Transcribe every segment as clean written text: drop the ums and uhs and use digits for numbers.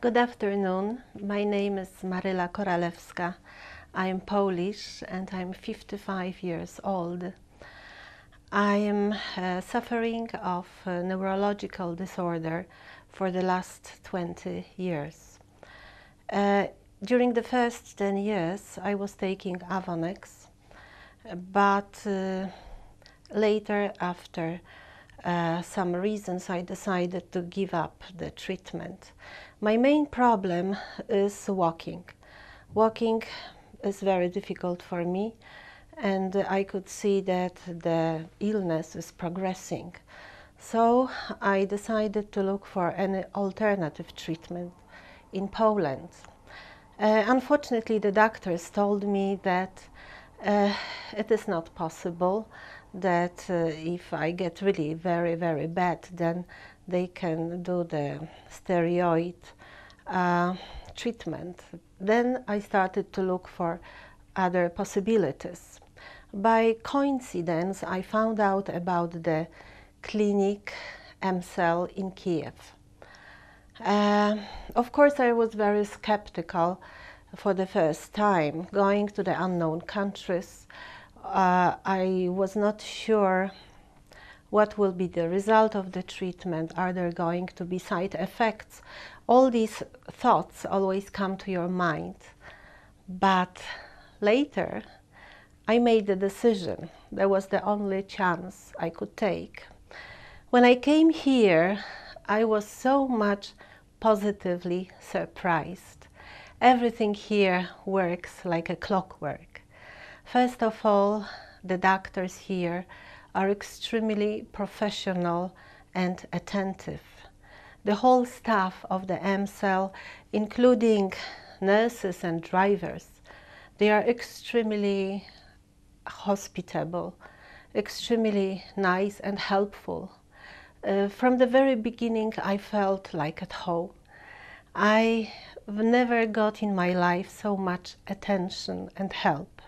Good afternoon. My name is Maryla. I'm Polish and I'm 55 years old. I am suffering of neurological disorder for the last 20 years. During the first 10 years I was taking Avonex, but later, after some reasons, I decided to give up the treatment. My main problem is walking. Walking is very difficult for me, and I could see that the illness is progressing. So I decided to look for an alternative treatment in Poland. Unfortunately, the doctors told me that it is not possible, that if I get really very, very bad, then they can do the steroid treatment. Then I started to look for other possibilities. By coincidence, I found out about the clinic EmCell in Kiev. Of course, I was very skeptical for the first time, going to the unknown countries. I was not sure what will be the result of the treatment. Are there going to be side effects? All these thoughts always come to your mind. But later, I made the decision. That was the only chance I could take. When I came here, I was so much positively surprised. Everything here works like a clockwork. First of all, the doctors here are extremely professional and attentive. The whole staff of the EmCell, including nurses and drivers, they are extremely hospitable, extremely nice and helpful. From the very beginning, I felt like at home. I've never got in my life so much attention and help.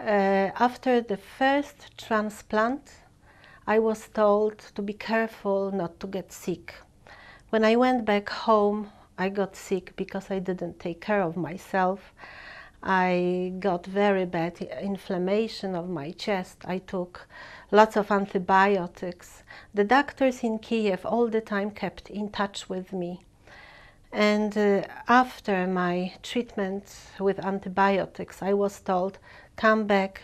After the first transplant, I was told to be careful not to get sick. When I went back home, I got sick because I didn't take care of myself. I got very bad inflammation of my chest. I took lots of antibiotics. The doctors in Kiev all the time kept in touch with me. And after my treatment with antibiotics, I was told, come back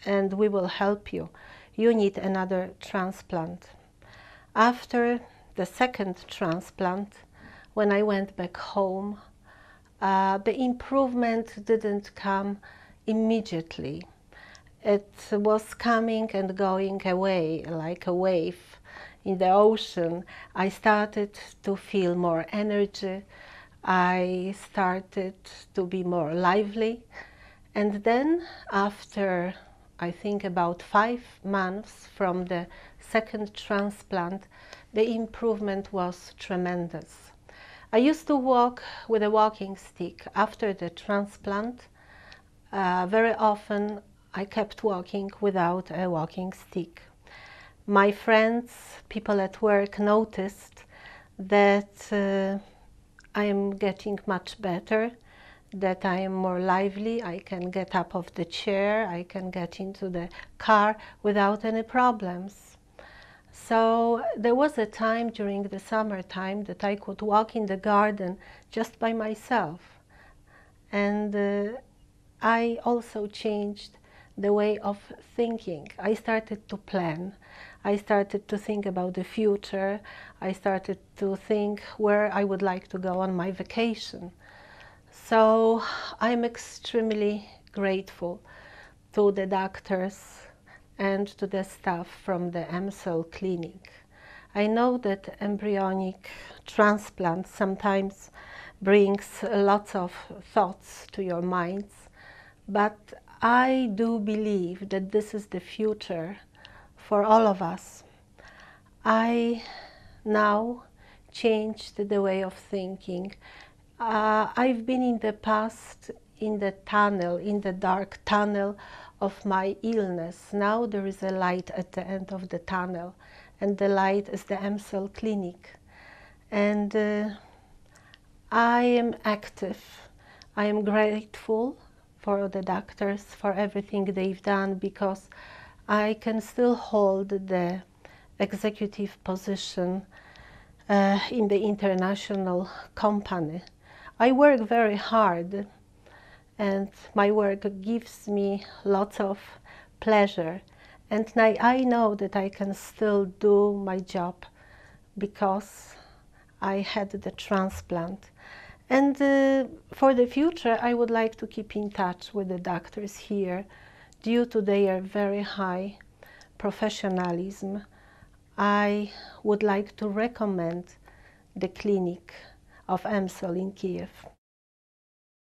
and we will help you. You need another transplant. After the second transplant, when I went back home, the improvement didn't come immediately. It was coming and going away like a wave in the ocean. I started to feel more energy. I started to be more lively. And then after, I think, about 5 months from the second transplant, the improvement was tremendous. I used to walk with a walking stick. After the transplant, very often I kept walking without a walking stick. My friends, people at work noticed that I am getting much better, that I am more lively, I can get up off the chair, I can get into the car without any problems. So there was a time during the summertime that I could walk in the garden just by myself. And I also changed the way of thinking. I started to plan. I started to think about the future. I started to think where I would like to go on my vacation. So I'm extremely grateful to the doctors and to the staff from the EmCell clinic. I know that embryonic transplant sometimes brings lots of thoughts to your minds, but I do believe that this is the future for all of us. I now changed the way of thinking. I've been in the past in the tunnel, in the dark tunnel of my illness. Now there is a light at the end of the tunnel, and the light is the EmCell clinic. And I am active. I am grateful for the doctors, for everything they've done, because I can still hold the executive position in the international company. I work very hard, and my work gives me lots of pleasure, and I know that I can still do my job because I had the transplant. And for the future, I would like to keep in touch with the doctors here. Due to their very high professionalism, I would like to recommend the clinic of EmCell in Kiev.